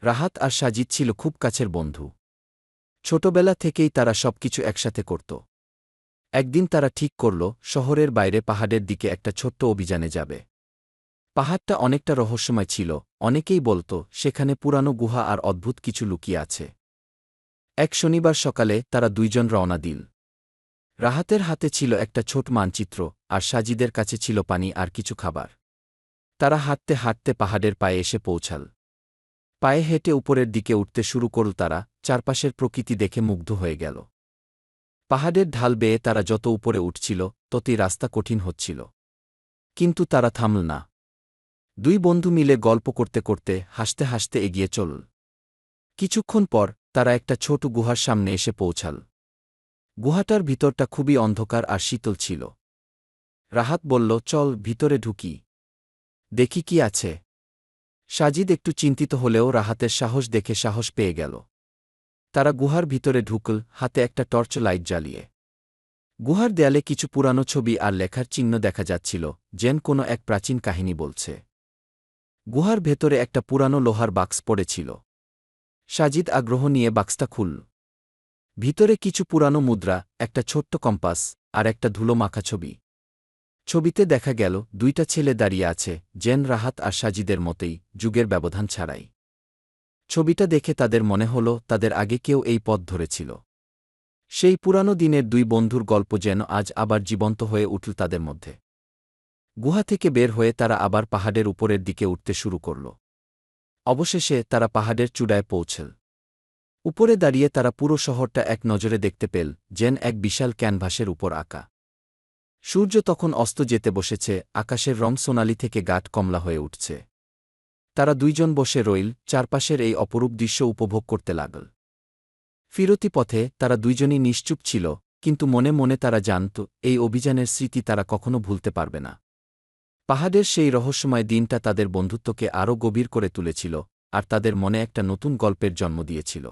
রাহাত আর সাজিদ ছিল খুব কাছের বন্ধু। ছোটবেলা থেকেই তারা সবকিছু একসাথে করত। একদিন তারা ঠিক করল শহরের বাইরে পাহাড়ের দিকে একটা ছোট্ট অভিযানে যাবে। পাহাড়টা অনেকটা রহস্যময় ছিল, অনেকেই বলত সেখানে পুরানো গুহা আর অদ্ভুত কিছু লুকিয়ে আছে। এক শনিবার সকালে তারা দুইজন রওনা দিল। রাহাতের হাতে ছিল একটা ছোট মানচিত্র, আর সাজিদের কাছে ছিল পানি আর কিছু খাবার। তারা হাঁটতে হাঁটতে পাহাড়ের পায়ে এসে পৌঁছাল। পায়ে হেঁটে উপরের দিকে উঠতে শুরু করল তারা, চারপাশের প্রকৃতি দেখে মুগ্ধ হয়ে গেল। পাহাড়ের ঢাল বেয়ে তারা যত উপরে উঠছিল, ততই রাস্তা কঠিন হচ্ছিল। কিন্তু তারা থামল না। দুই বন্ধু মিলে গল্প করতে করতে হাসতে হাসতে এগিয়ে চলল। কিছুক্ষণ পর তারা একটা ছোট গুহার সামনে এসে পৌঁছাল। গুহাটার ভিতরটা খুবই অন্ধকার আর শীতল ছিল। রাহাত বলল, চল ভিতরে ঢুকি, দেখি কি আছে। সাজিদ একটু চিন্তিত হলেও রাহাতের সাহস দেখে সাহস পেয়ে গেল। তারা গুহার ভিতরে ঢুকল, হাতে একটা টর্চ লাইট জ্বালিয়ে। গুহার দেয়ালে কিছু পুরানো ছবি আর লেখার চিহ্ন দেখা যাচ্ছিল, যেন কোনো এক প্রাচীন কাহিনী বলছে। গুহার ভেতরে একটা পুরানো লোহার বাক্স পড়েছিল। সাজিদ আগ্রহ নিয়ে বাক্সটা খুলল। ভিতরে কিছু পুরানো মুদ্রা, একটা ছোট্ট কম্পাস, আর একটা ধুলো মাখা ছবি। ছবিতে দেখা গেল দুইটা ছেলে দাঁড়িয়ে আছে, যেন রাহাত আর সাজিদের মতোই, যুগের ব্যবধান ছাড়াই। ছবিটা দেখে তাদের মনে হল তাদের আগে কেউ এই পথ ধরেছিল। সেই পুরানো দিনের দুই বন্ধুর গল্প যেন আজ আবার জীবন্ত হয়ে উঠল তাদের মধ্যে। গুহা থেকে বের হয়ে তারা আবার পাহাড়ের উপরের দিকে উঠতে শুরু করল। অবশেষে তারা পাহাড়ের চূড়ায় পৌঁছল। উপরে দাঁড়িয়ে তারা পুরো শহরটা এক নজরে দেখতে পেল, যেন এক বিশাল ক্যানভাসের উপর আঁকা। সূর্য তখন অস্ত যেতে বসেছে, আকাশের রং সোনালি থেকে গাঢ় কমলা হয়ে উঠছে। তারা দুইজন বসে রইল, চারপাশের এই অপরূপ দৃশ্য উপভোগ করতে লাগল। ফিরতি পথে তারা দুইজনই নিশ্চুপ ছিল, কিন্তু মনে মনে তারা জানত এই অভিযানের স্মৃতি তারা কখনো ভুলতে পারবে না। পাহাড়ের সেই রহস্যময় দিনটা তাদের বন্ধুত্বকে আরও গভীর করে তুলেছিল, আর তাদের মনে একটা নতুন গল্পের জন্ম দিয়েছিল।